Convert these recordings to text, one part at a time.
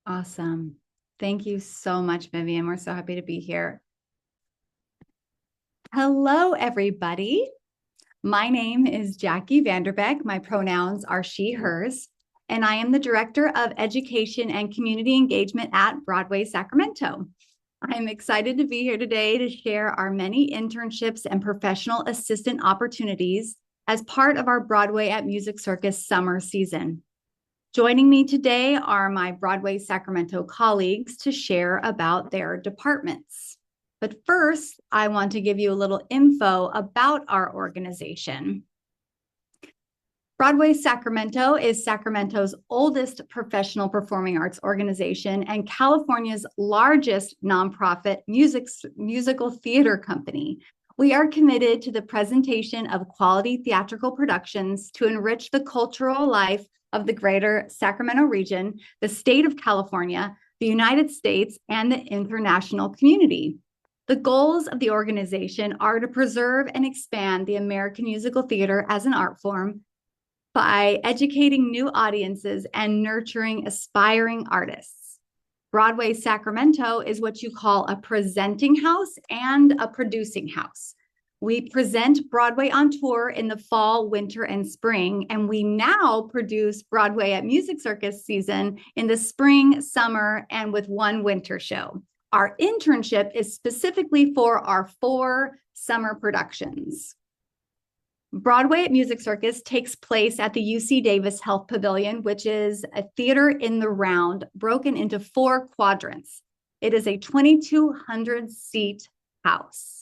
Awesome. Thank you so much, Vivian. We're so happy to be here. Hello, everybody. My name is Jackie Vanderbeck. My pronouns are she, hers, and I am the Director of Education and Community Engagement at Broadway, Sacramento. I'm excited to be here today to share our many internships and professional assistant opportunities as part of our Broadway at Music Circus summer season. Joining me today are my Broadway Sacramento colleagues to share about their departments. But first, I want to give you a little info about our organization. Broadway Sacramento is Sacramento's oldest professional performing arts organization and California's largest nonprofit musical theater company. We are committed to the presentation of quality theatrical productions to enrich the cultural life of the greater Sacramento region, the state of California, the United States, and the international community. The goals of the organization are to preserve and expand the American musical theater as an art form by educating new audiences and nurturing aspiring artists. Broadway Sacramento is what you call a presenting house and a producing house. We present Broadway on tour in the fall, winter, and spring, and we now produce Broadway at Music Circus season in the spring, summer, and with one winter show. Our internship is specifically for our 4 summer productions. Broadway at Music Circus takes place at the UC Davis Health Pavilion, which is a theater in the round broken into 4 quadrants. It is a 2,200-seat house.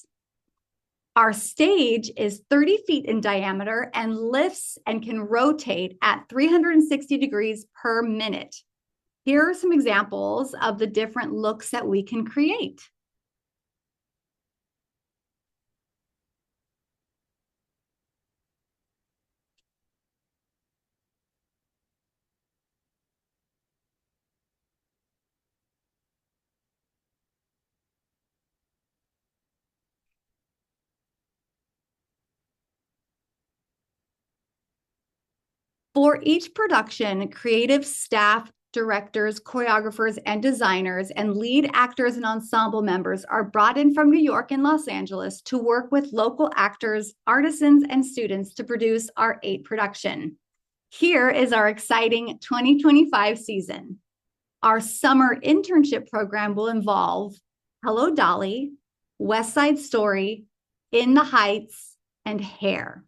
Our stage is 30 feet in diameter and lifts and can rotate at 360 degrees per minute. Here are some examples of the different looks that we can create. For each production, creative staff, directors, choreographers, and designers, and lead actors and ensemble members are brought in from New York and Los Angeles to work with local actors, artisans, and students to produce our 8 production. Here is our exciting 2025 season. Our summer internship program will involve Hello Dolly, West Side Story, In the Heights, and Hair.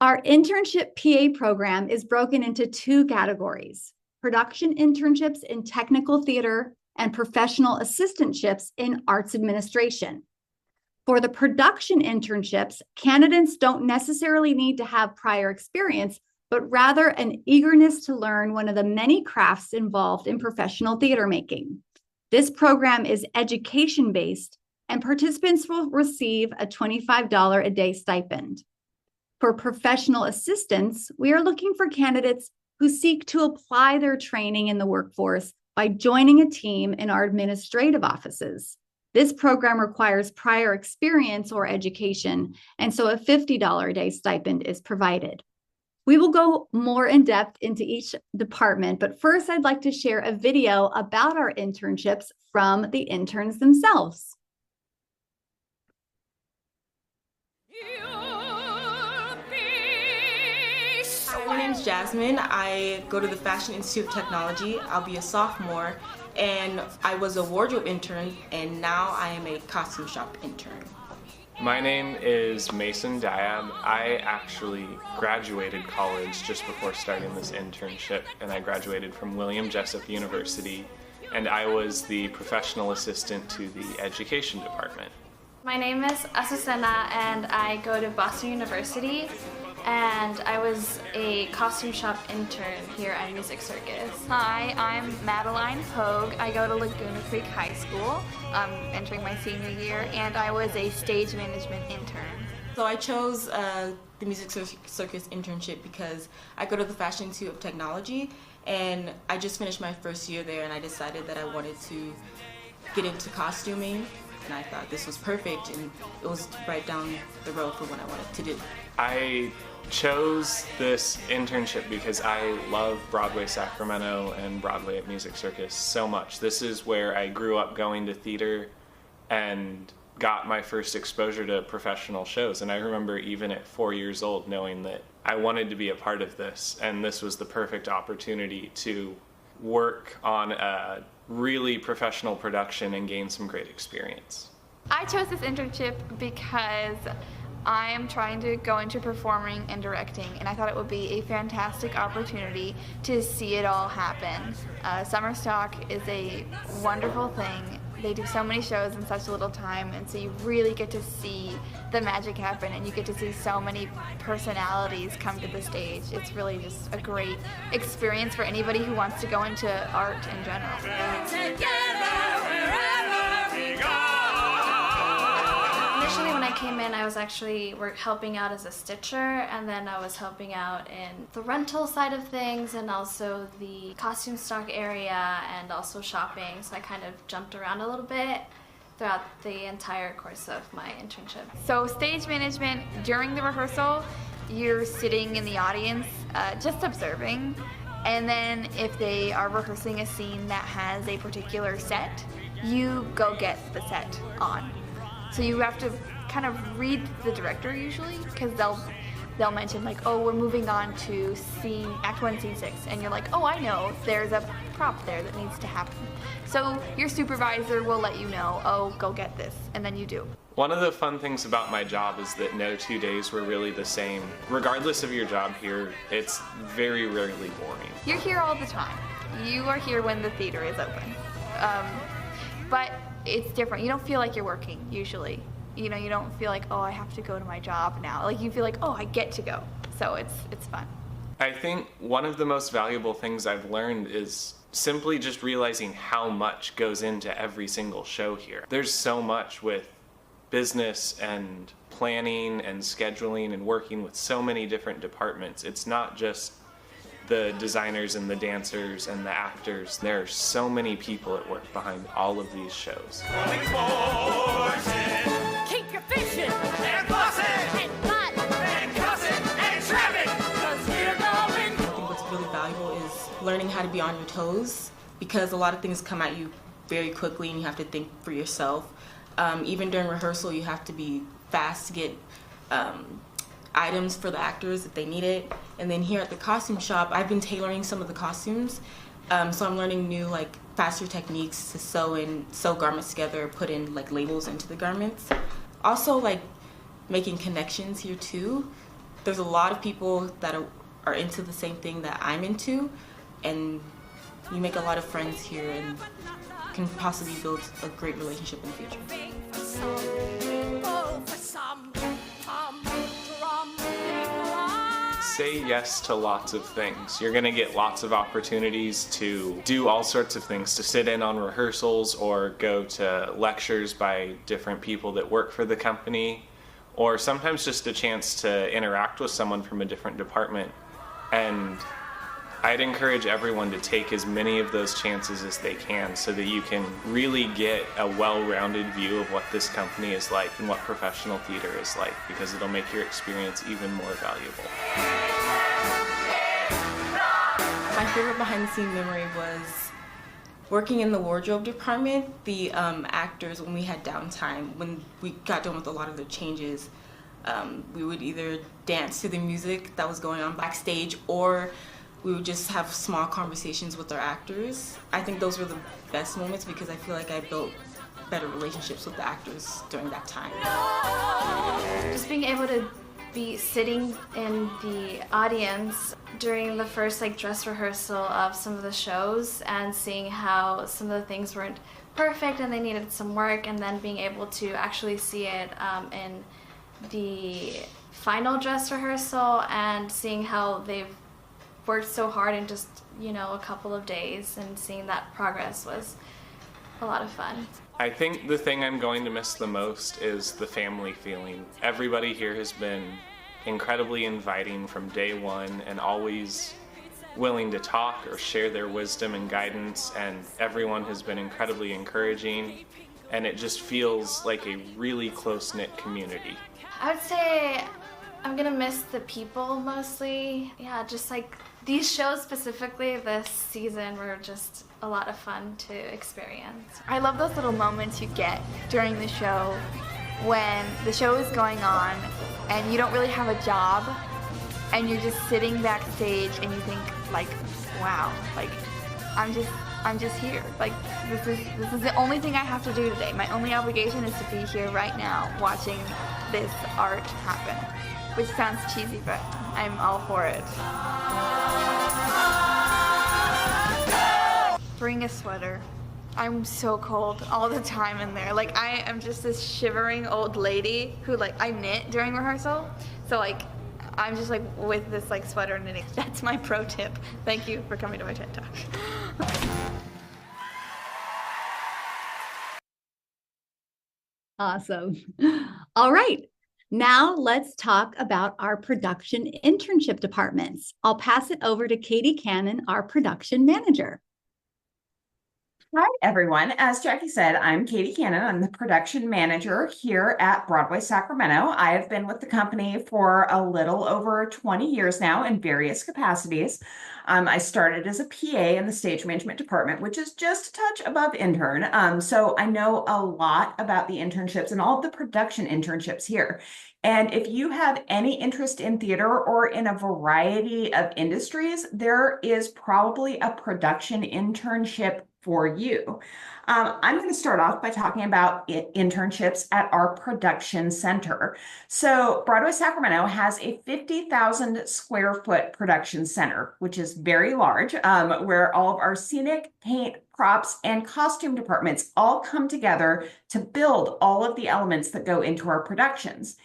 Our internship PA program is broken into 2 categories: production internships in technical theater and professional assistantships in arts administration. For the production internships, candidates don't necessarily need to have prior experience, but rather an eagerness to learn one of the many crafts involved in professional theater making. This program is education-based, and participants will receive a $25 a day stipend. For professional assistants, we are looking for candidates who seek to apply their training in the workforce by joining a team in our administrative offices. This program requires prior experience or education, and so a $50 a day stipend is provided. We will go more in depth into each department, but first I'd like to share a video about our internships from the interns themselves. My name is Jasmine. I go to the Fashion Institute of Technology. I'll be a sophomore, and I was a wardrobe intern, and now I am a costume shop intern. My name is Mason Diab. I actually graduated college just before starting this internship, and I graduated from William Jessup University, and I was the professional assistant to the education department. My name is Asusena, and I go to Boston University, and I was a costume shop intern here at Music Circus. Hi, I'm Madeline Pogue. I go to Laguna Creek High School. I'm entering my senior year, and I was a stage management intern. So I chose the Music Circus internship because I go to the Fashion Institute of Technology, and I just finished my first year there, and I decided that I wanted to get into costuming. and I thought this was perfect, and it was right down the road for what I wanted to do. I chose this internship because I love Broadway Sacramento and Broadway at Music Circus so much. This is where I grew up going to theater and got my first exposure to professional shows. And I remember even at 4 years old knowing that I wanted to be a part of this, and this was the perfect opportunity to work on a really professional production and gain some great experience. I chose this internship because I am trying to go into performing and directing, and I thought it would be a fantastic opportunity to see it all happen. Summer stock is a wonderful thing. They do so many shows in such a little time, and so you really get to see the magic happen, and you get to see so many personalities come to the stage. It's really just a great experience for anybody who wants to go into art in general. Initially when I came in, I was actually helping out as a stitcher, and then I was helping out in the rental side of things and also the costume stock area and also shopping. So I kind of jumped around a little bit throughout the entire course of my internship. So stage management, during the rehearsal, you're sitting in the audience just observing, and then if they are rehearsing a scene that has a particular set, you go get the set on. So you have to kind of read the director usually, because they'll mention like, oh, we're moving on to Act 1, Scene 6, and you're like, oh, I know, there's a prop there that needs to happen. So your supervisor will let you know, oh, go get this, and then you do. One of the fun things about my job is that no 2 days were really the same. Regardless of your job here, it's very rarely boring. You're here all the time. You are here when the theater is open. But it's different. You don't feel like you're working usually. You know, you don't feel like, oh, I have to go to my job now. Like, you feel like, oh, I get to go. So it's fun. I think one of the most valuable things I've learned is simply just realizing how much goes into every single show here. There's so much with business and planning and scheduling and working with so many different departments. It's not just the designers and the dancers and the actors. There are so many people at work behind all of these shows. Keep your fishing and busting and fun and cussing and trapping, 'cause we're going. I think what's really valuable is learning how to be on your toes, because a lot of things come at you very quickly and you have to think for yourself. Even during rehearsal, you have to be fast to get items for the actors if they need it. And then here at the costume shop, I've been tailoring some of the costumes, so I'm learning new, like, faster techniques to sew garments together, put in like labels into the garments. Also, like, making connections here too. There's a lot of people that are into the same thing that I'm into, and you make a lot of friends here and can possibly build a great relationship in the future. Say yes to lots of things. You're going to get lots of opportunities to do all sorts of things, to sit in on rehearsals or go to lectures by different people that work for the company, or sometimes just a chance to interact with someone from a different department. And I'd encourage everyone to take as many of those chances as they can so that you can really get a well-rounded view of what this company is like and what professional theater is like, because it'll make your experience even more valuable. My favorite behind-the-scenes memory was working in the wardrobe department. The actors, when we had downtime, when we got done with a lot of the changes, we would either dance to the music that was going on backstage, or we would just have small conversations with our actors. I think those were the best moments because I feel like I built better relationships with the actors during that time. Just being able to be sitting in the audience during the first dress rehearsal of some of the shows and seeing how some of the things weren't perfect and they needed some work, and then being able to actually see it in the final dress rehearsal and seeing how they've worked so hard in just, a couple of days, and seeing that progress was a lot of fun. I think the thing I'm going to miss the most is the family feeling. Everybody here has been incredibly inviting from day one and always willing to talk or share their wisdom and guidance, and everyone has been incredibly encouraging and it just feels like a really close-knit community. I would say I'm gonna miss the people mostly. Yeah, just like these shows specifically this season were just a lot of fun to experience. I love those little moments you get during the show when the show is going on and you don't really have a job and you're just sitting backstage and you think like, wow, like I'm just here. Like this is the only thing I have to do today. My only obligation is to be here right now watching this art happen. Which sounds cheesy, but I'm all for it. Bring a sweater. I'm so cold all the time in there. Like I am just this shivering old lady who like I knit during rehearsal. So like I'm just like with this like sweater knitting. That's my pro tip. Thank you for coming to my TED Talk. Awesome. All right. Now let's talk about our production internship departments. I'll pass it over to Katie Cannon, our production manager. Hi, everyone. As Jackie said, I'm Katie Cannon. I'm the production manager here at Broadway, Sacramento. I have been with the company for a little over 20 years now in various capacities. I started as a PA in the stage management department, which is just a touch above intern. So I know a lot about the internships and all of the production internships here. And if you have any interest in theater or in a variety of industries, there is probably a production internship for you. I'm going to start off by talking about internships at our production center. So Broadway Sacramento has a 50,000 square foot production center, which is very large, where all of our scenic, paint, props, and costume departments all come together to build all of the elements that go into our productions.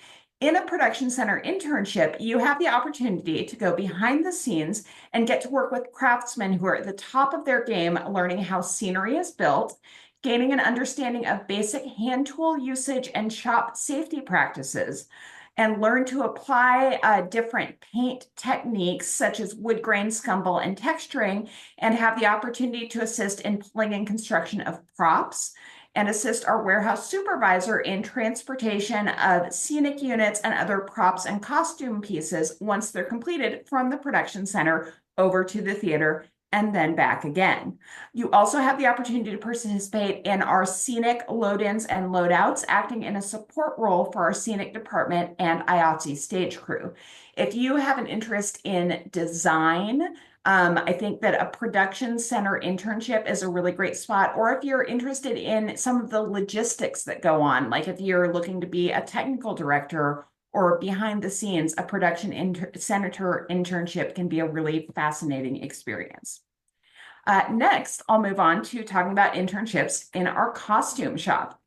In a production center internship, you have the opportunity to go behind the scenes and get to work with craftsmen who are at the top of their game, learning how scenery is built, gaining an understanding of basic hand tool usage and shop safety practices, and learn to apply different paint techniques such as wood grain, scumble, and texturing, and have the opportunity to assist in pulling and construction of props, and assist our warehouse supervisor in transportation of scenic units and other props and costume pieces once they're completed from the production center over to the theater and then back again. You also have the opportunity to participate in our scenic load-ins and load-outs, acting in a support role for our scenic department and IATSE stage crew. If you have an interest in design, I think that a production center internship is a really great spot. Or if you're interested in some of the logistics that go on, like if you're looking to be a technical director or behind the scenes, a production center internship can be a really fascinating experience. Next, I'll move on to talking about internships in our costume shop.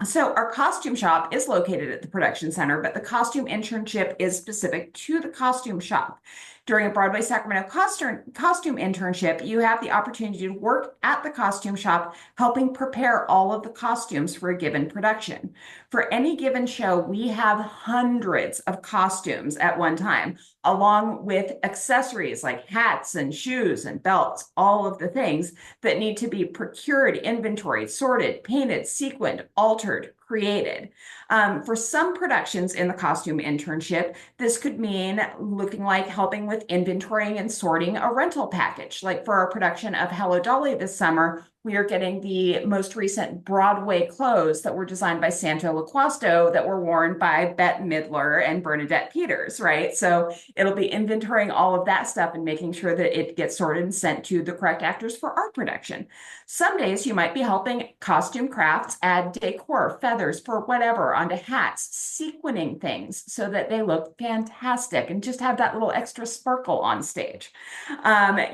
So our costume shop is located at the production center, but the costume internship is specific to the costume shop. During a Broadway Sacramento costume internship, you have the opportunity to work at the costume shop, helping prepare all of the costumes for a given production. For any given show, we have hundreds of costumes at one time, along with accessories like hats and shoes and belts, all of the things that need to be procured, inventoried, sorted, painted, sequined, altered, created. For some productions in the costume internship, this could mean looking like helping with inventorying and sorting a rental package. Like for our production of Hello Dolly this summer, we are getting the most recent Broadway clothes that were designed by Santo Laquasto that were worn by Bette Midler and Bernadette Peters, right? So it'll be inventorying all of that stuff and making sure that it gets sorted and sent to the correct actors for our production. Some days you might be helping costume crafts add decor, feathers for whatever onto hats, sequining things so that they look fantastic and just have that little extra sparkle on stage.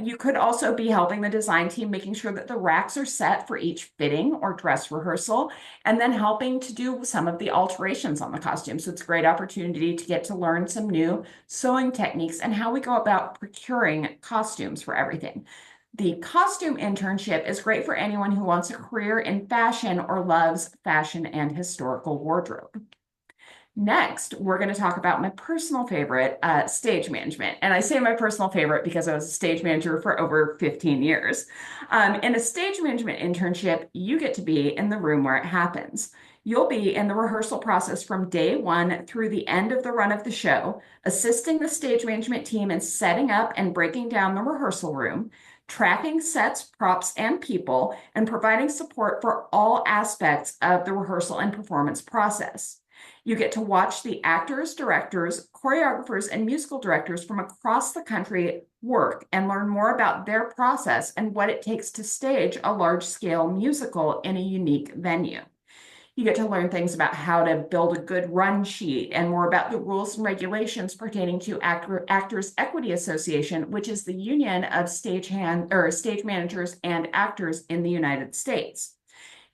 You could also be helping the design team, making sure that the racks are set for each fitting or dress rehearsal, and then helping to do some of the alterations on the costume. So it's a great opportunity to get to learn some new sewing techniques and how we go about procuring costumes for everything. The costume internship is great for anyone who wants a career in fashion or loves fashion and historical wardrobe. Next, we're going to talk about my personal favorite, stage management. And I say my personal favorite because I was a stage manager for over 15 years. In a stage management internship, you get to be in the room where it happens. You'll be in the rehearsal process from day one through the end of the run of the show, assisting the stage management team in setting up and breaking down the rehearsal room, tracking sets, props, and people, and providing support for all aspects of the rehearsal and performance process. You get to watch the actors, directors, choreographers, and musical directors from across the country work and learn more about their process and what it takes to stage a large-scale musical in a unique venue. You get to learn things about how to build a good run sheet and more about the rules and regulations pertaining to Actors Equity Association, which is the union of stage managers and actors in the United States.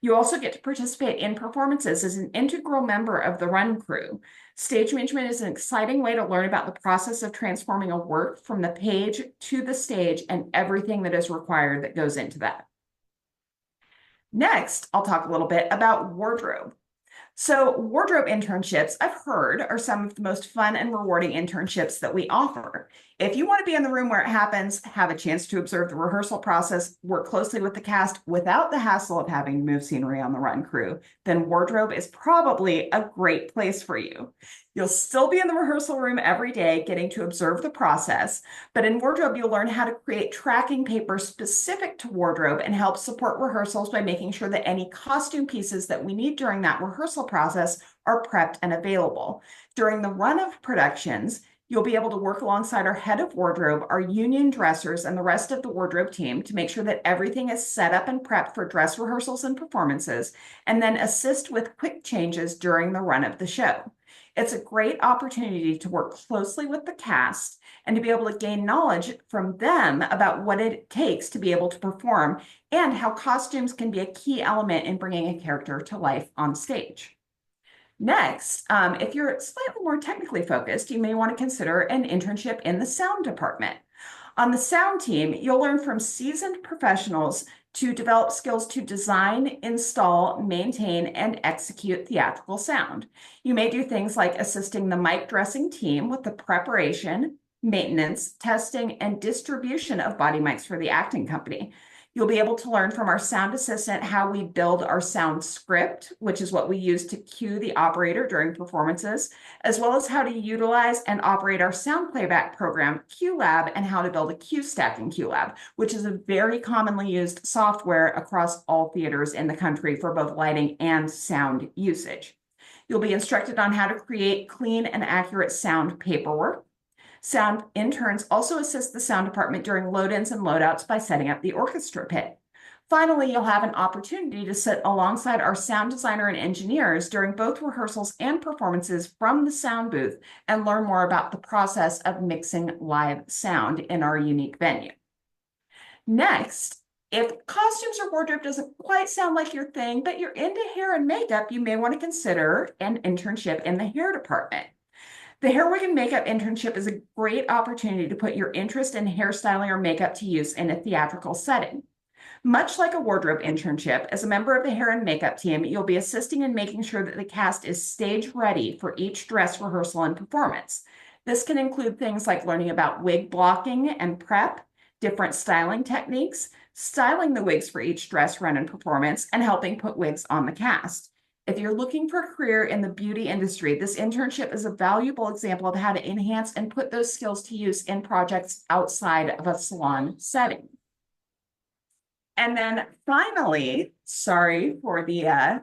You also get to participate in performances as an integral member of the run crew. Stage management is an exciting way to learn about the process of transforming a work from the page to the stage and everything that is required that goes into that. Next, I'll talk a little bit about wardrobe. So wardrobe internships, I've heard, are some of the most fun and rewarding internships that we offer. If you want to be in the room where it happens, have a chance to observe the rehearsal process, work closely with the cast without the hassle of having to move scenery on the run crew, then wardrobe is probably a great place for you. You'll still be in the rehearsal room every day getting to observe the process, but in wardrobe, you'll learn how to create tracking paper specific to wardrobe and help support rehearsals by making sure that any costume pieces that we need during that rehearsal process are prepped and available. During the run of productions, you'll be able to work alongside our head of wardrobe, our union dressers, and the rest of the wardrobe team to make sure that everything is set up and prepped for dress rehearsals and performances, and then assist with quick changes during the run of the show. It's a great opportunity to work closely with the cast and to be able to gain knowledge from them about what it takes to be able to perform and how costumes can be a key element in bringing a character to life on stage. Next, if you're slightly more technically focused, you may want to consider an internship in the sound department. On the sound team, you'll learn from seasoned professionals to develop skills to design, install, maintain, and execute theatrical sound. You may do things like assisting the mic dressing team with the preparation, maintenance, testing, and distribution of body mics for the acting company. You'll be able to learn from our sound assistant how we build our sound script, which is what we use to cue the operator during performances, as well as how to utilize and operate our sound playback program, QLab, and how to build a cue stack in QLab, which is a very commonly used software across all theaters in the country for both lighting and sound usage. You'll be instructed on how to create clean and accurate sound paperwork. Sound interns also assist the sound department during load-ins and load-outs by setting up the orchestra pit. Finally, you'll have an opportunity to sit alongside our sound designer and engineers during both rehearsals and performances from the sound booth and learn more about the process of mixing live sound in our unique venue. Next, if costumes or wardrobe doesn't quite sound like your thing, but you're into hair and makeup, you may want to consider an internship in the hair department. The hair wig and makeup internship is a great opportunity to put your interest in hairstyling or makeup to use in a theatrical setting. Much like a wardrobe internship, as a member of the hair and makeup team, you'll be assisting in making sure that the cast is stage ready for each dress rehearsal and performance. This can include things like learning about wig blocking and prep, different styling techniques, styling the wigs for each dress run and performance, and helping put wigs on the cast. If you're looking for a career in the beauty industry, this internship is a valuable example of how to enhance and put those skills to use in projects outside of a salon setting. And then finally, sorry for the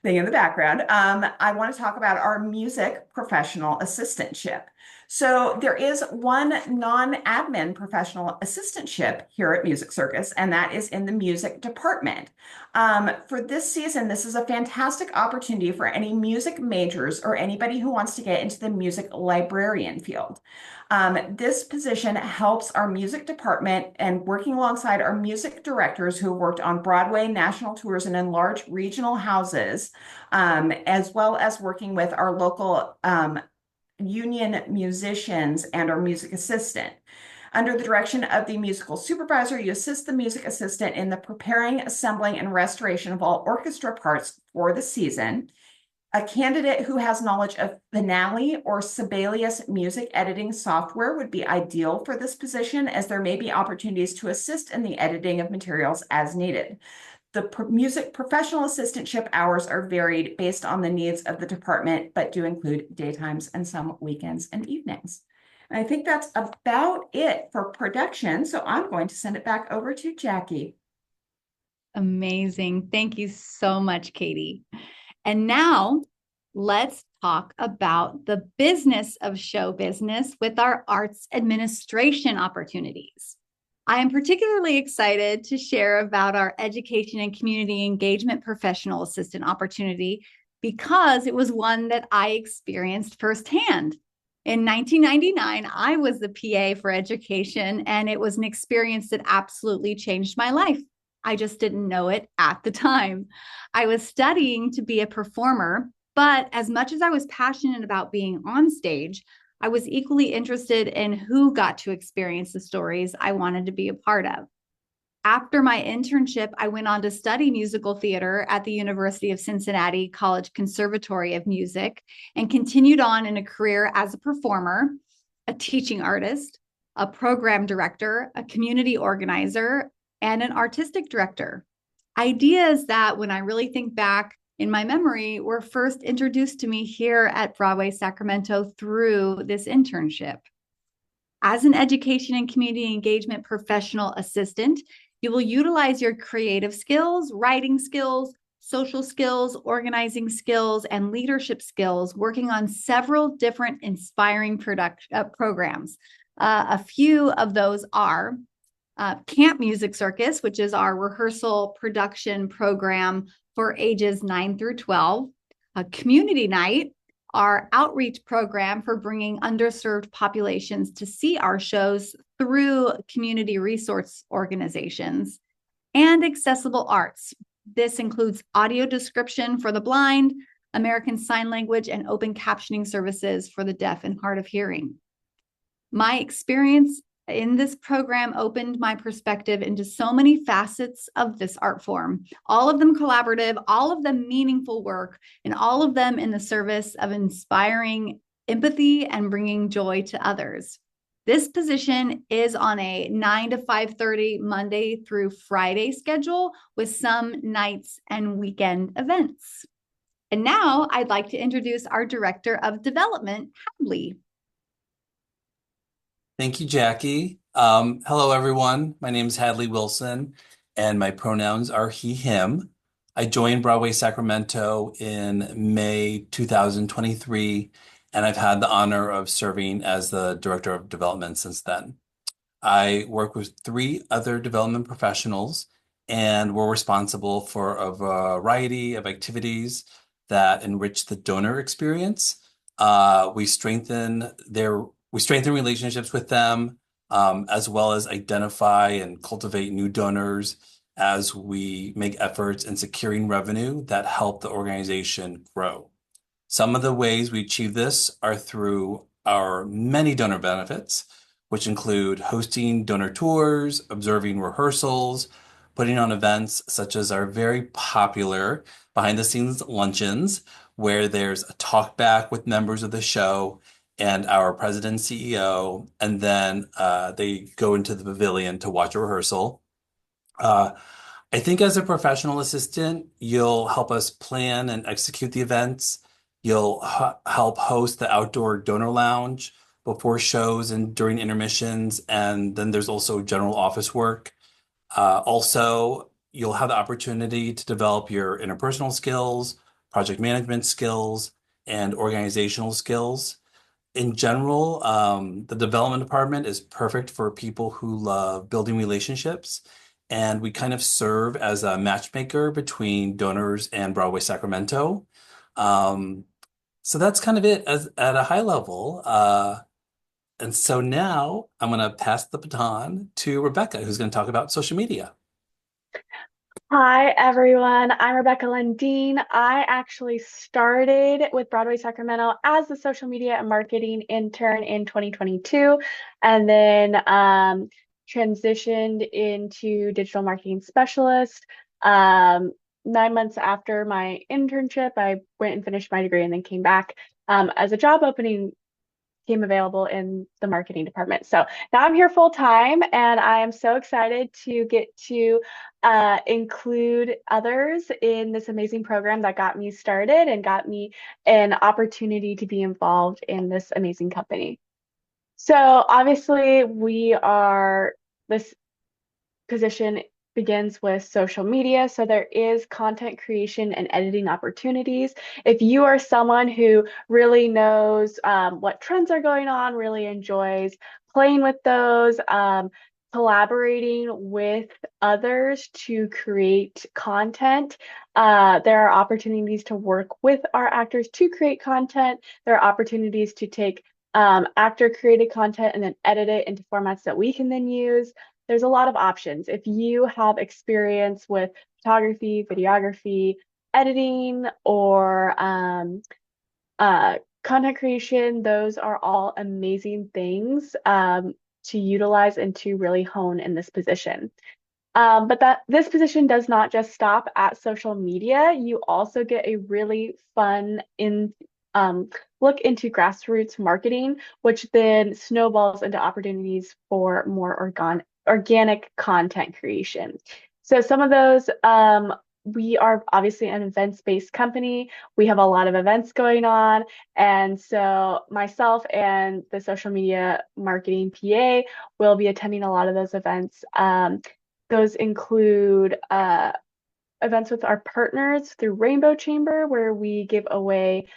thing in the background, I want to talk about our music professional assistantship. So there is one non-admin professional assistantship here at Music Circus, and that is in the music department. For this season, this is a fantastic opportunity for any music majors or anybody who wants to get into the music librarian field. This position helps our music department and working alongside our music directors who worked on Broadway, national tours, and in large regional houses, as well as working with our local union musicians and our music assistant. Under the direction of the musical supervisor, you assist the music assistant in the preparing, assembling, and restoration of all orchestra parts for the season. A candidate who has knowledge of Finale or Sibelius music editing software would be ideal for this position, as there may be opportunities to assist in the editing of materials as needed. The music professional assistantship hours are varied based on the needs of the department, but do include daytimes and some weekends and evenings. And I think that's about it for production. So I'm going to send it back over to Jackie. Amazing. Thank you so much, Katie. And now let's talk about the business of show business with our arts administration opportunities. I am particularly excited to share about our education and community engagement professional assistant opportunity because it was one that I experienced firsthand. In 1999, I was the PA for education, and it was an experience that absolutely changed my life. I just didn't know it at the time. I was studying to be a performer, but as much as I was passionate about being on stage, I was equally interested in who got to experience the stories I wanted to be a part of. After my internship, I went on to study musical theater at the University of Cincinnati College Conservatory of Music and continued on in a career as a performer, a teaching artist, a program director, a community organizer, and an artistic director. Ideas that, when I really think back in my memory, were first introduced to me here at Broadway Sacramento through this internship. As an education and community engagement professional assistant, you will utilize your creative skills, writing skills, social skills, organizing skills, and leadership skills working on several different inspiring programs. A few of those are Camp Music Circus, which is our rehearsal production program for ages 9 through 12, a Community Night, our outreach program for bringing underserved populations to see our shows through community resource organizations, and Accessible Arts. This includes audio description for the blind, American Sign Language, and open captioning services for the deaf and hard of hearing. My experience in this program opened my perspective into so many facets of this art form, all of them collaborative, all of them meaningful work, and all of them in the service of inspiring empathy and bringing joy to others. This position is on a 9 to 5:30 Monday through Friday schedule with some nights and weekend events. And now I'd like to introduce our Director of Development, Hadley. Thank you, Jackie. Hello, everyone. My name is Hadley Wilson, and my pronouns are he, him. I joined Broadway Sacramento in May 2023, and I've had the honor of serving as the Director of Development since then. I work with 3 other development professionals, and we're responsible for a variety of activities that enrich the donor experience. We strengthen relationships with them, as well as identify and cultivate new donors as we make efforts in securing revenue that help the organization grow. Some of the ways we achieve this are through our many donor benefits, which include hosting donor tours, observing rehearsals, putting on events such as our very popular behind-the-scenes luncheons, where there's a talk back with members of the show and our president and CEO, and then they go into the pavilion to watch a rehearsal. I think as a professional assistant, you'll help us plan and execute the events. You'll help host the outdoor donor lounge before shows and during intermissions, and then there's also general office work. Also, you'll have the opportunity to develop your interpersonal skills, project management skills, and organizational skills. In general, the development department is perfect for people who love building relationships, and we kind of serve as a matchmaker between donors and Broadway Sacramento. So that's kind of it at a high level. And so now I'm going to pass the baton to Rebecca, who's going to talk about social media. Hi, everyone. I'm Rebecca Lundeen. I actually started with Broadway Sacramento as the social media and marketing intern in 2022, and then transitioned into digital marketing specialist. 9 months after my internship, I went and finished my degree and then came back as a job opening came available in the marketing department. So now I'm here full time, and I am so excited to get to include others in this amazing program that got me started and got me an opportunity to be involved in this amazing company. So obviously this position begins with social media. So there is content creation and editing opportunities. If you are someone who really knows what trends are going on, really enjoys playing with those, collaborating with others to create content, there are opportunities to work with our actors to create content. There are opportunities to take actor created content and then edit it into formats that we can then use. There's a lot of options. If you have experience with photography, videography, editing, or content creation, those are all amazing things to utilize and to really hone in this position. But this position does not just stop at social media. You also get a really fun look into grassroots marketing, which then snowballs into opportunities for more organic content creation. So some of those, we are obviously an events-based company. We have a lot of events going on. And so myself and the social media marketing PA will be attending a lot of those events. Those include events with our partners through Rainbow Chamber, where we give away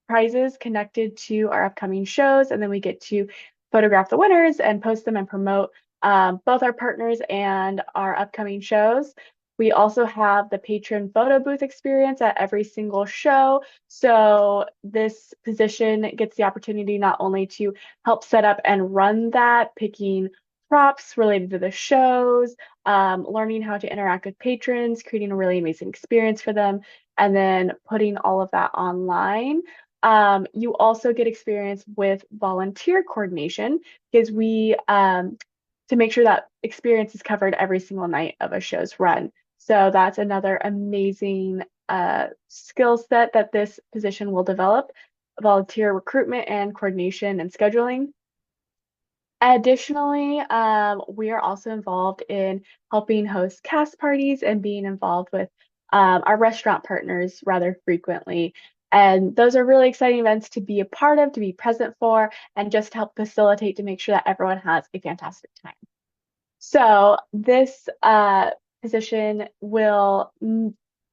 prizes connected to our upcoming shows, and then we get to photograph the winners and post them and promote both our partners and our upcoming shows. We also have the patron photo booth experience at every single show. So this position gets the opportunity not only to help set up and run that, picking props related to the shows, learning how to interact with patrons, creating a really amazing experience for them, and then putting all of that online. You also get experience with volunteer coordination, because we to make sure that experience is covered every single night of a show's run. So that's another amazing skill set that this position will develop: volunteer recruitment and coordination and scheduling. Additionally, we are also involved in helping host cast parties and being involved with our restaurant partners rather frequently. And those are really exciting events to be a part of, to be present for, and just help facilitate to make sure that everyone has a fantastic time. So this position will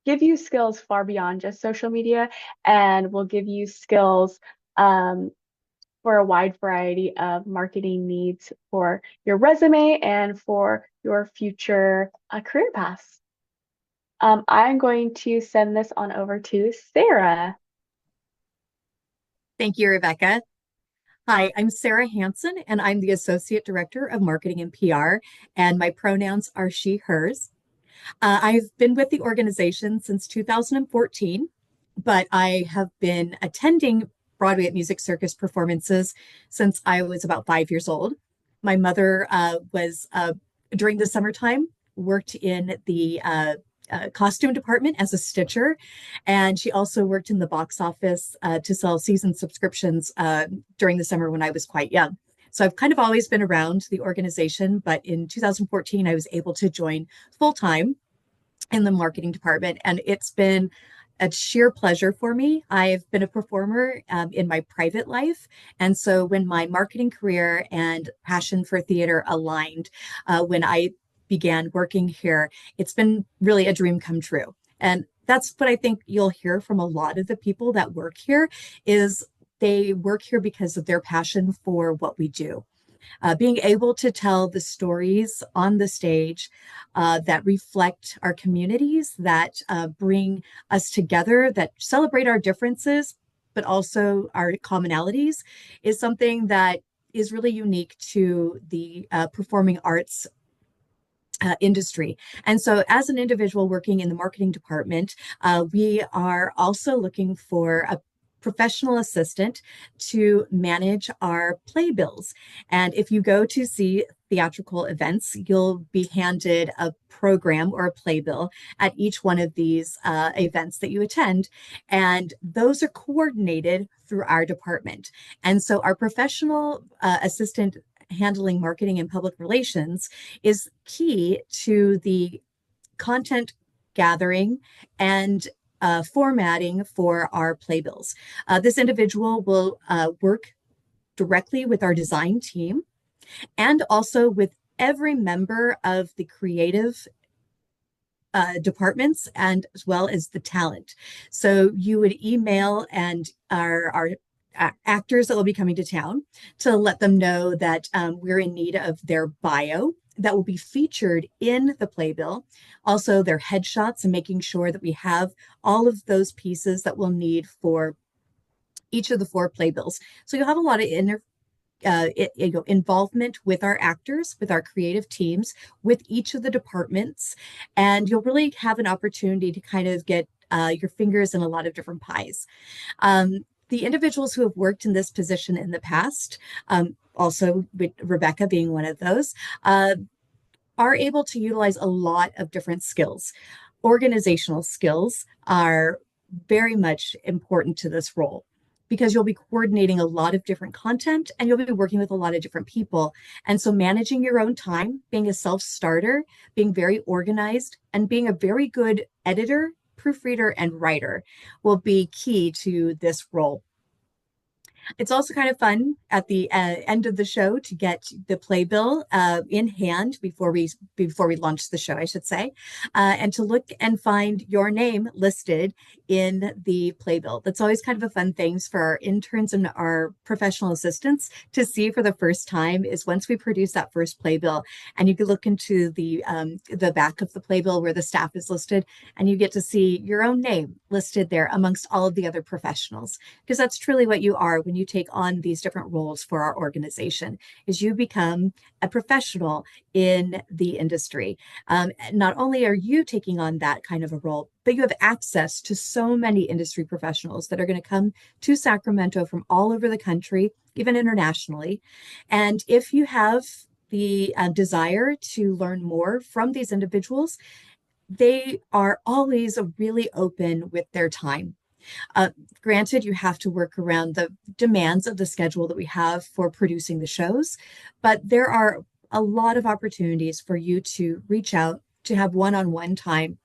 give you skills far beyond just social media, and will give you skills for a wide variety of marketing needs for your resume and for your future career paths. I'm going to send this on over to Sarah. Thank you, Rebecca. Hi, I'm Sarah Hansen, and I'm the Associate Director of Marketing and PR, and my pronouns are she, hers. I've been with the organization since 2014, but I have been attending Broadway at Music Circus performances since I was about 5 years old. My mother was, during the summertime, worked in the costume department as a stitcher, and she also worked in the box office to sell season subscriptions during the summer when I was quite young. So I've kind of always been around the organization, but in 2014 I was able to join full-time in the marketing department, and it's been a sheer pleasure for me. I've been a performer in my private life, and so when my marketing career and passion for theater aligned, when I began working here, it's been really a dream come true. And that's what I think you'll hear from a lot of the people that work here, is they work here because of their passion for what we do. Being able to tell the stories on the stage that reflect our communities, that bring us together, that celebrate our differences, but also our commonalities, is something that is really unique to the performing arts industry. And so as an individual working in the marketing department, we are also looking for a professional assistant to manage our playbills. And if you go to see theatrical events, you'll be handed a program or a playbill at each one of these events that you attend. And those are coordinated through our department. And so our professional assistant handling marketing and public relations is key to the content gathering and formatting for our playbills. This individual will work directly with our design team and also with every member of the creative departments and as well as the talent. So you would email and our actors that will be coming to town to let them know that we're in need of their bio that will be featured in the playbill. Also their headshots and making sure that we have all of those pieces that we'll need for each of the 4 playbills. So you'll have a lot of involvement with our actors, with our creative teams, with each of the departments, and you'll really have an opportunity to kind of get your fingers in a lot of different pies. The individuals who have worked in this position in the past, also with Rebecca being one of those, are able to utilize a lot of different skills. Organizational skills are very much important to this role because you'll be coordinating a lot of different content and you'll be working with a lot of different people. And so managing your own time, being a self-starter, being very organized, and being a very good editor, proofreader, and writer will be key to this role. It's also kind of fun at the end of the show to get the playbill in hand before we launch the show, I should say, and to look and find your name listed in the playbill. That's always kind of a fun thing for our interns and our professional assistants to see for the first time is once we produce that first playbill and you can look into the back of the playbill where the staff is listed and you get to see your own name listed there amongst all of the other professionals, because that's truly what you are when you take on these different roles for our organization, is you become a professional in the industry. Not only are you taking on that kind of a role, but you have access to so many industry professionals that are going to come to Sacramento from all over the country, even internationally. And if you have the desire to learn more from these individuals, they are always really open with their time. Granted, you have to work around the demands of the schedule that we have for producing the shows, but there are a lot of opportunities for you to reach out to have one-on-one time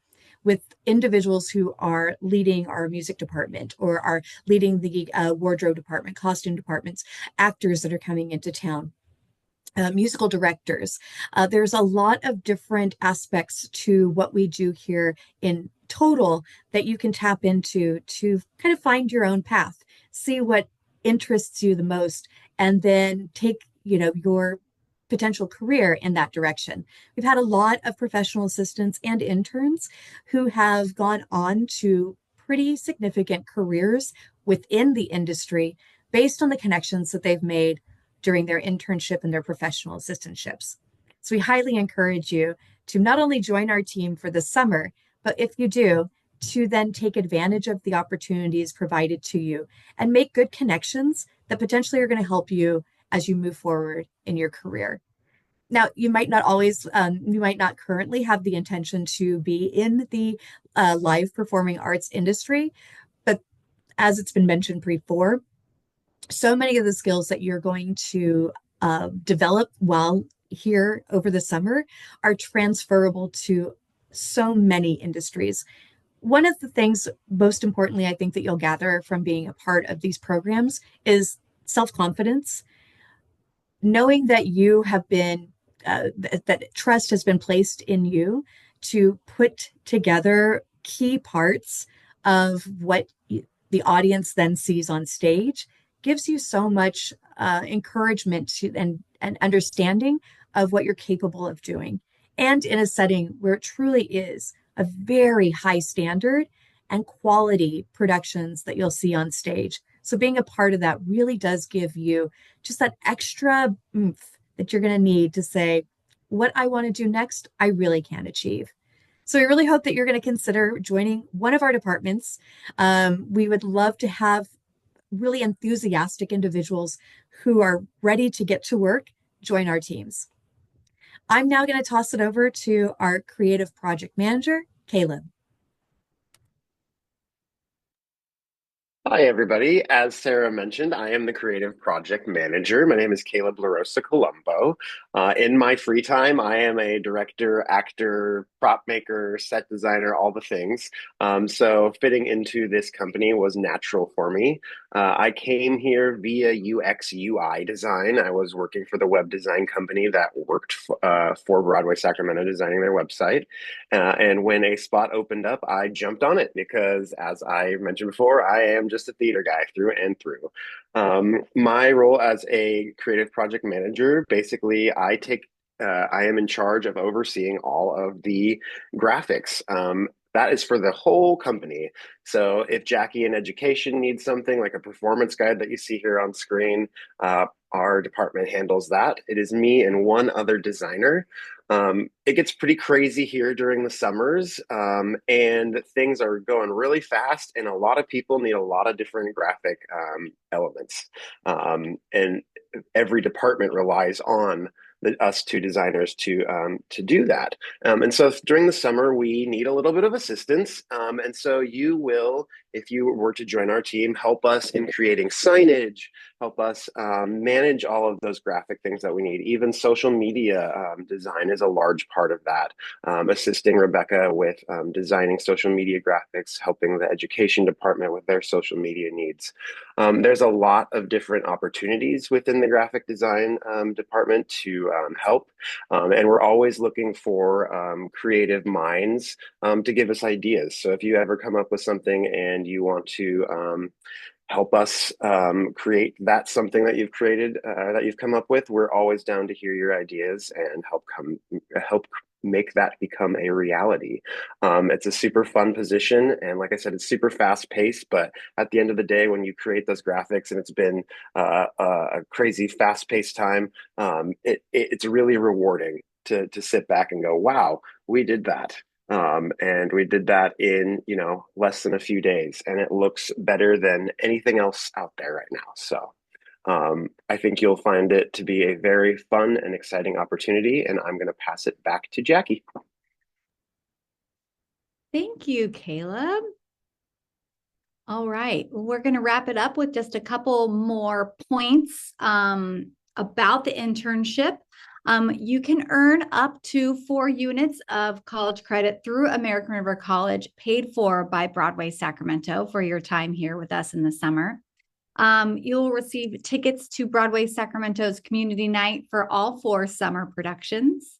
with individuals who are leading our music department or are leading the wardrobe department, costume departments, actors that are coming into town. Musical directors. There's a lot of different aspects to what we do here in total that you can tap into to kind of find your own path, see what interests you the most, and then take, your potential career in that direction. We've had a lot of professional assistants and interns who have gone on to pretty significant careers within the industry based on the connections that they've made during their internship and their professional assistantships. So we highly encourage you to not only join our team for the summer, but if you do, to then take advantage of the opportunities provided to you and make good connections that potentially are going to help you as you move forward in your career. Now, you might not currently have the intention to be in the live performing arts industry, but as it's been mentioned before, so many of the skills that you're going to develop while here over the summer are transferable to so many industries. One of the things, most importantly, I think that you'll gather from being a part of these programs is self-confidence, knowing that you have been, that trust has been placed in you to put together key parts of what the audience then sees on stage gives you so much encouragement and understanding of what you're capable of doing. And in a setting where it truly is a very high standard and quality productions that you'll see on stage. So being a part of that really does give you just that extra oomph that you're going to need to say, what I want to do next, I really can achieve. So we really hope that you're going to consider joining one of our departments. We would love to have really enthusiastic individuals who are ready to get to work join our teams. I'm now going to toss it over to our creative project manager, Caleb. Hi, everybody. As Sarah mentioned, I am the creative project manager. My name is Caleb LaRosa Colombo. In my free time, I am a director, actor, prop maker, set designer, all the things. So fitting into this company was natural for me. I came here via UX UI design. I was working for the web design company that worked for Broadway Sacramento, designing their website. And when a spot opened up, I jumped on it because, as I mentioned before, I am just a theater guy through and through. My role as a creative project manager, basically, I am in charge of overseeing all of the graphics. That is for the whole company. So if Jackie in education needs something like a performance guide that you see here on screen, our department handles that. It is me and one other designer. It gets pretty crazy here during the summers, and things are going really fast, and a lot of people need a lot of different graphic elements. And every department relies on us two designers to do that. And so during the summer, we need a little bit of assistance. And so you will, if you were to join our team, help us in creating signage, help us manage all of those graphic things that we need. Even social media design is a large part of that. Assisting Rebecca with designing social media graphics, helping the education department with their social media needs. There's a lot of different opportunities within the graphic design department to help. And we're always looking for creative minds to give us ideas. So if you ever come up with something and you want to help us create that something that you've created, that you've come up with, we're always down to hear your ideas and help make that become a reality. It's a super fun position. And like I said, it's super fast paced, but at the end of the day, when you create those graphics and it's been a crazy fast paced time, it's really rewarding to sit back and go, wow, we did that. And we did that in, less than a few days, and it looks better than anything else out there right now. So I think you'll find it to be a very fun and exciting opportunity, and I'm going to pass it back to Jackie. Thank you, Caleb. All right, we're going to wrap it up with just a couple more points about the internship. You can earn up to 4 units of college credit through American River College, paid for by Broadway Sacramento for your time here with us in the summer. You'll receive tickets to Broadway Sacramento's community night for all 4 summer productions.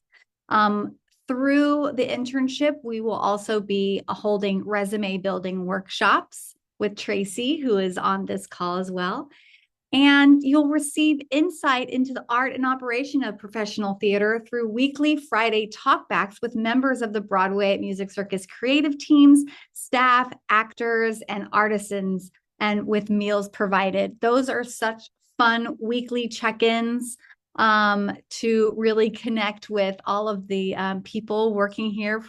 Through the internship, we will also be holding resume building workshops with Tracy, who is on this call as well. And you'll receive insight into the art and operation of professional theater through weekly Friday talkbacks with members of the Broadway Music Circus creative teams, staff, actors, and artisans, and with meals provided. Those are such fun weekly check-ins to really connect with all of the people working here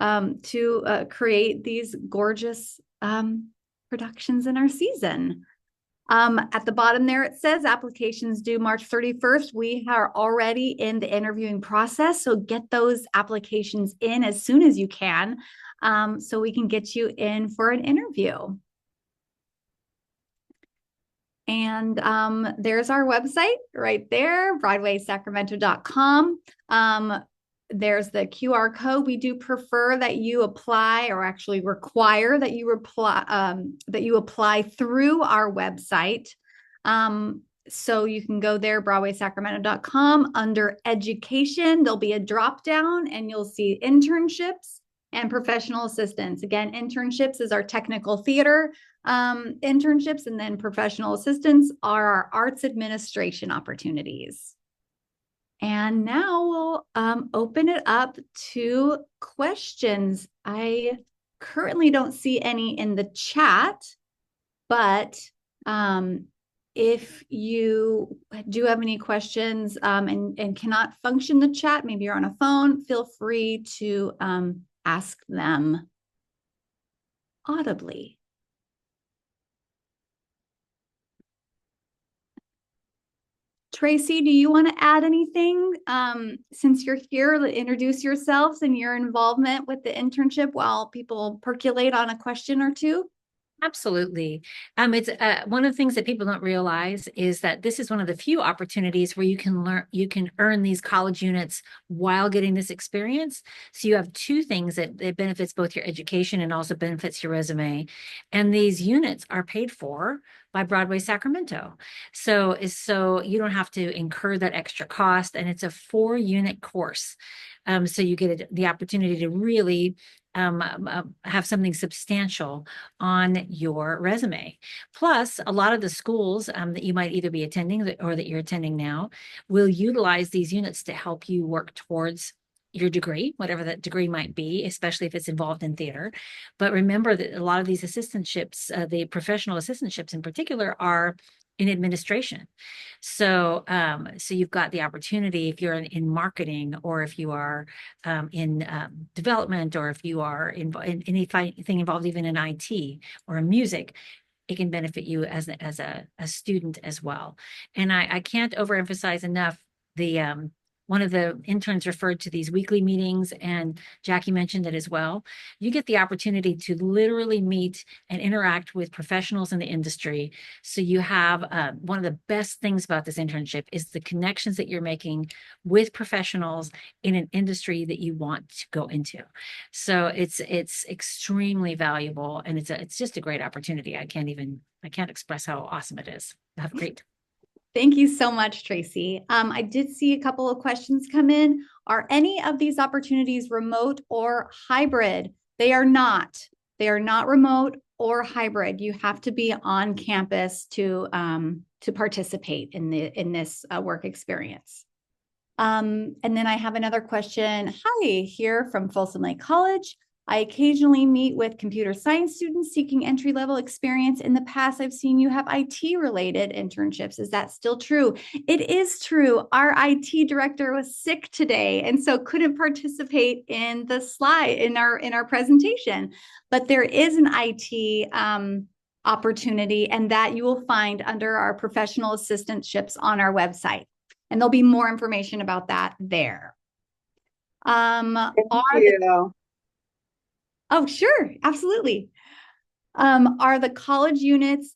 to create these gorgeous productions in our season. At the bottom there, it says applications due March 31st. We are already in the interviewing process, so get those applications in as soon as you can, so we can get you in for an interview. And there's our website right there, BroadwaySacramento.com. There's the QR code. We do prefer that you apply, or actually require that you apply through our website. So you can go there, BroadwaySacramento.com. Under education, there'll be a drop down and you'll see internships and professional assistants. Again, internships is our technical theater internships, and then professional assistants are our arts administration opportunities. And now we'll open it up to questions. I currently don't see any in the chat, but if you do have any questions and cannot function the chat, maybe you're on a phone, feel free to ask them audibly. Tracy, do you want to add anything since you're here? Introduce yourselves and your involvement with the internship while people percolate on a question or two. Absolutely. It's one of the things that people don't realize is that this is one of the few opportunities where you can earn these college units while getting this experience. So you have two things that it benefits both your education and also benefits your resume. And these units are paid for by Broadway Sacramento. So you don't have to incur that extra cost, and it's a 4-unit course. So you get the opportunity to really have something substantial on your resume. Plus, a lot of the schools that you might either be attending or that you're attending now will utilize these units to help you work towards your degree, whatever that degree might be, especially if it's involved in theater. But remember that a lot of these assistantships, the professional assistantships in particular, are in administration. So you've got the opportunity if you're in marketing, or if you are in development, or if you are in anything involved even in IT or in music, it can benefit you as a student as well. And I can't overemphasize enough the one of the interns referred to these weekly meetings, and Jackie mentioned it as well. You get the opportunity to literally meet and interact with professionals in the industry. So you have one of the best things about this internship is the connections that you're making with professionals in an industry that you want to go into. So it's extremely valuable, and it's just a great opportunity. I can't express how awesome it is. Have great. Thank you so much, Tracy. I did see a couple of questions come in. Are any of these opportunities remote or hybrid? They are not. They are not remote or hybrid. You have to be on campus to participate in this work experience. And then I have another question. Hi, here from Folsom Lake College. I occasionally meet with computer science students seeking entry-level experience. In the past, I've seen you have IT-related internships. Is that still true? It is true. Our IT director was sick today, and so couldn't participate in the slide in our presentation. But there is an IT opportunity, and that you will find under our professional assistantships on our website. And there'll be more information about that there. Oh, sure. Absolutely. Are the college units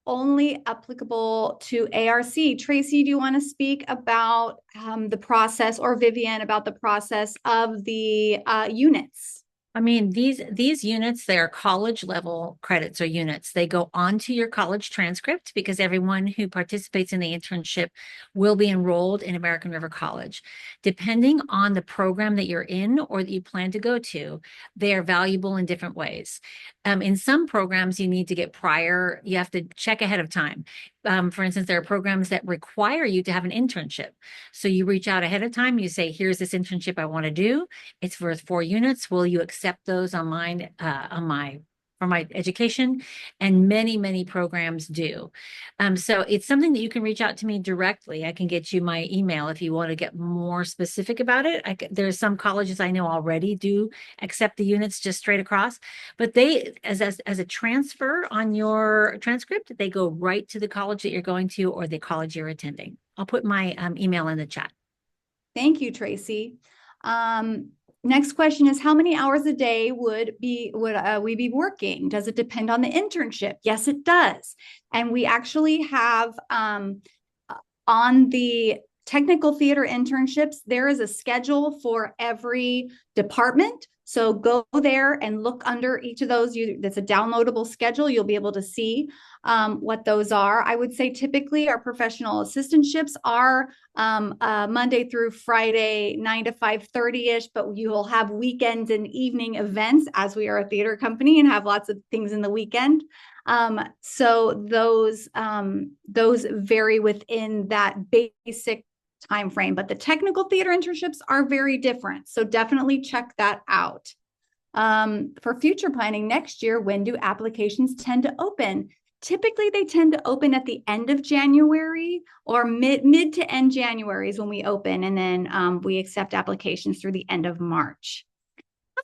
only applicable to ARC? Tracy, do you want to speak about the process, or Vivian about the process of the units? I mean, these units, they are college level credits or units. They go onto your college transcript because everyone who participates in the internship will be enrolled in American River College. Depending on the program that you're in or that you plan to go to, they are valuable in different ways. In some programs, you need to get you have to check ahead of time. For instance, there are programs that require you to have an internship. So you reach out ahead of time, you say, here's this internship I want to do. It's for 4 units. Will you accept those on for my education? And many programs do. So it's something that you can reach out to me directly. I can get you my email if you want to get more specific about it. There's some colleges I know already do accept the units just straight across, but they, as a transfer on your transcript, they go right to the college that you're going to or the college you're attending. I'll put my email in the chat. Thank you, Tracy. Next question is, how many hours a day would we be working? Does it depend on the internship? Yes, it does. And we actually have on the technical theater internships, there is a schedule for every department. So go there and look under each of those. That's a downloadable schedule. You'll be able to see what those are. I would say typically our professional assistantships are Monday through Friday, 9 to 5:30-ish, but you will have weekends and evening events as we are a theater company and have lots of things in the weekend. So those vary within that basic time frame, but the technical theater internships are very different. So definitely check that out. For future planning next year, when do applications tend to open? Typically, they tend to open at the end of January or mid to end January is when we open, and then we accept applications through the end of March.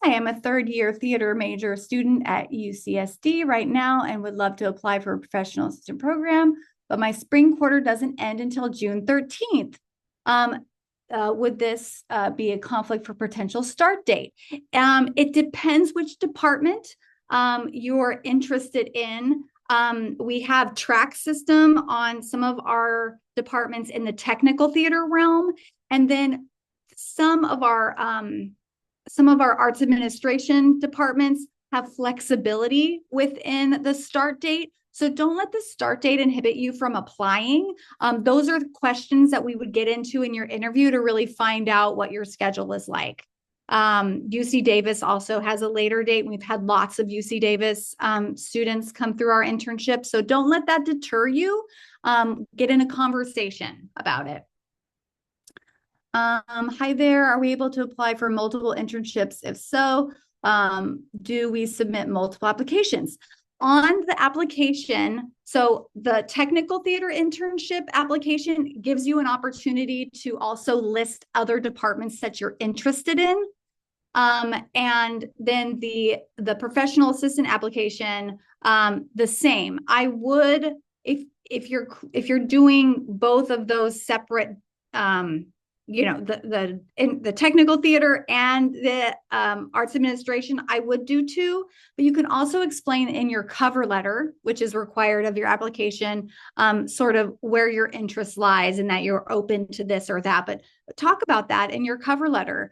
I am a 3rd-year theater major student at UCSD right now and would love to apply for a professional assistant program. but my spring quarter doesn't end until June 13th. Would this be a conflict for potential start date? It depends which department you're interested in. We have track system on some of our departments in the technical theater realm, and then some of our arts administration departments have flexibility within the start date. So don't let the start date inhibit you from applying. Those are the questions that we would get into in your interview to really find out what your schedule is like. UC Davis also has a later date. We've had lots of UC Davis students come through our internship. So don't let that deter you. Get in a conversation about it. Hi there. Are we able to apply for multiple internships? If so, do we submit multiple applications? On the application, so the technical theater internship application gives you an opportunity to also list other departments that you're interested in. And then the professional assistant application, the same. I would, if you're doing both of those separate, the technical theater and the arts administration, I would do too. But you can also explain in your cover letter, which is required of your application, sort of where your interest lies and that you're open to this or that. But talk about that in your cover letter.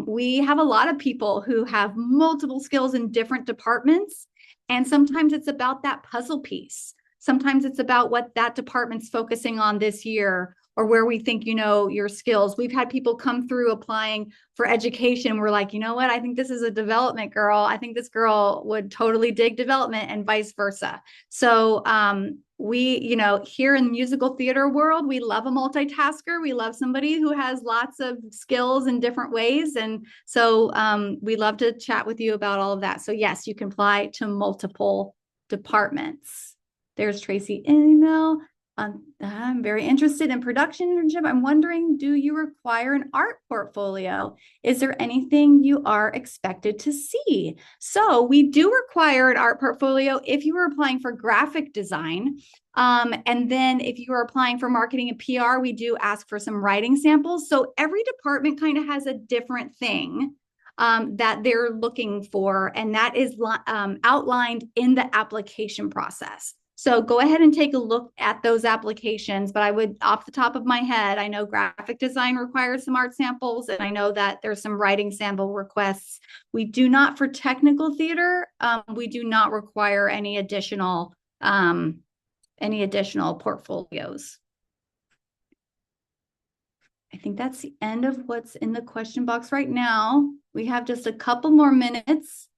We have a lot of people who have multiple skills in different departments, and sometimes it's about that puzzle piece. Sometimes it's about what that department's focusing on this year, or where we think, your skills. We've had people come through applying for education. We're like, you know what? I think this is a development girl. I think this girl would totally dig development, and vice versa. So we, here in the musical theater world, we love a multitasker. We love somebody who has lots of skills in different ways. And so we love to chat with you about all of that. So yes, you can apply to multiple departments. There's Tracy email. I'm very interested in production internship. I'm wondering, do you require an art portfolio? Is there anything you are expected to see? So we do require an art portfolio if you are applying for graphic design. And then if you are applying for marketing and PR, we do ask for some writing samples. So every department kind of has a different thing that they're looking for, and that is outlined in the application process. So go ahead and take a look at those applications, but I would, off the top of my head, I know graphic design requires some art samples, and I know that there's some writing sample requests. We do not, for technical theater, we do not require any additional portfolios. I think that's the end of what's in the question box right now. We have just a couple more minutes.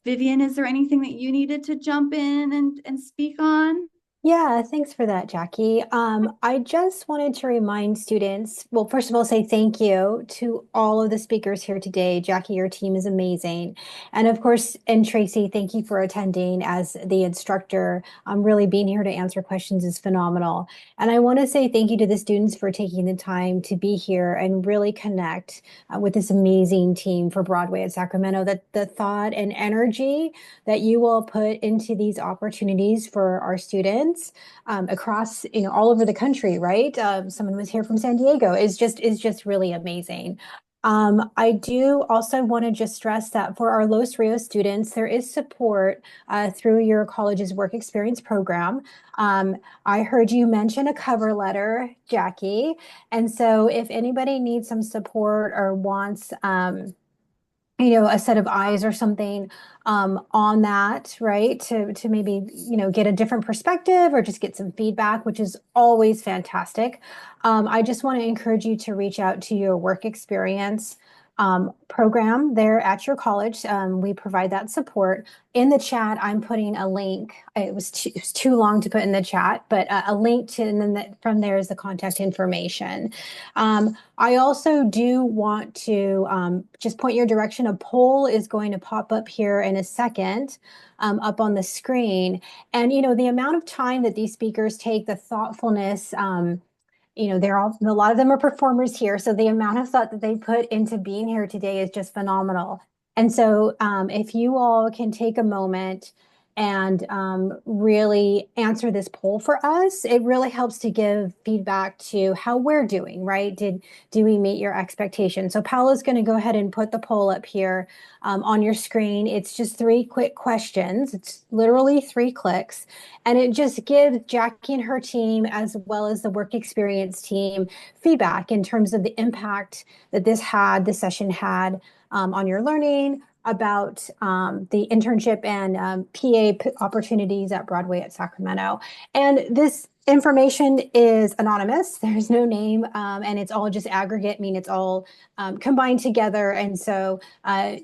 Vivian, is there anything that you needed to jump in and speak on? Yeah, thanks for that, Jackie. I just wanted to remind students, well, first of all, say thank you to all of the speakers here today. Jackie, your team is amazing. And of course, and Tracy, thank you for attending as the instructor. Really being here to answer questions is phenomenal. And I want to say thank you to the students for taking the time to be here and really connect with this amazing team for Broadway at Sacramento. That the thought and energy that you will put into these opportunities for our students across, all over the country, right? Someone was here from San Diego is just really amazing. I do also want to just stress that for our Los Rios students, there is support through your college's work experience program. I heard you mention a cover letter, Jackie. And so if anybody needs some support or wants a set of eyes or something on that, right? To maybe, get a different perspective or just get some feedback, which is always fantastic. I just want to encourage you to reach out to your work experience program there at your college. We provide that support. In the chat, I'm putting a link. It was too long to put in the chat, but a link to, and then from there is the contact information. I also do want to just point your direction. A poll is going to pop up here in a second up on the screen. And, the amount of time that these speakers take, the thoughtfulness, they're all, a lot of them are performers here. So the amount of thought that they put into being here today is just phenomenal. And so if you all can take a moment and really answer this poll for us. It really helps to give feedback to how we're doing, right? Do we meet your expectations? So Paula's going to go ahead and put the poll up here on your screen. It's just 3 quick questions. It's literally 3 clicks, and it just gives Jackie and her team, as well as the work experience team, feedback in terms of the impact that this session had on your learning, about the internship and PA opportunities at Broadway at Sacramento. And this information is anonymous. There's no name, and it's all just aggregate, it's all combined together. And so,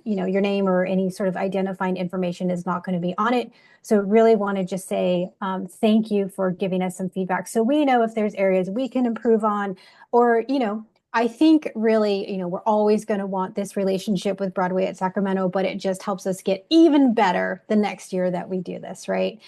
your name or any sort of identifying information is not going to be on it. So really want to just say thank you for giving us some feedback, so we know if there's areas we can improve on, or, I think really, we're always going to want this relationship with Broadway at Sacramento, but it just helps us get even better the next year that we do this, right?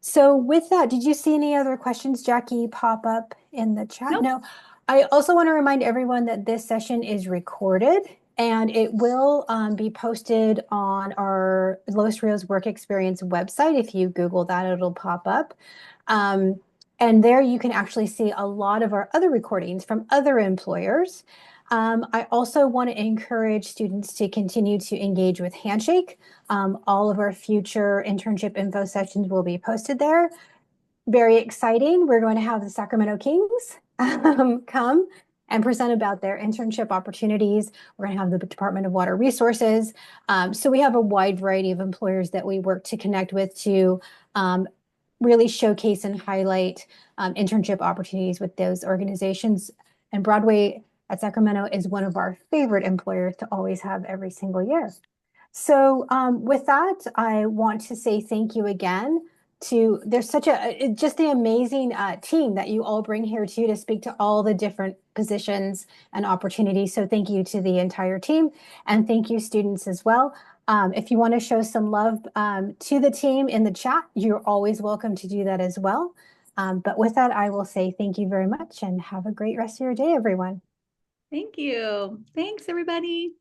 So with that, did you see any other questions, Jackie, pop up in the chat? Nope. No. I also want to remind everyone that this session is recorded, and it will be posted on our Los Rios Work Experience website. If you Google that, it'll pop up. And there you can actually see a lot of our other recordings from other employers. I also want to encourage students to continue to engage with Handshake. All of our future internship info sessions will be posted there. Very exciting. We're going to have the Sacramento Kings come and present about their internship opportunities. We're going to have the Department of Water Resources. So we have a wide variety of employers that we work to connect with to really showcase and highlight internship opportunities with those organizations. And Broadway at Sacramento is one of our favorite employers to always have every single year. So with that, I want to say thank you again there's such just the amazing team that you all bring here to speak to all the different positions and opportunities. So thank you to the entire team, and thank you students as well. If you want to show some love to the team in the chat, you're always welcome to do that as well. But with that, I will say thank you very much and have a great rest of your day, everyone. Thank you. Thanks, everybody.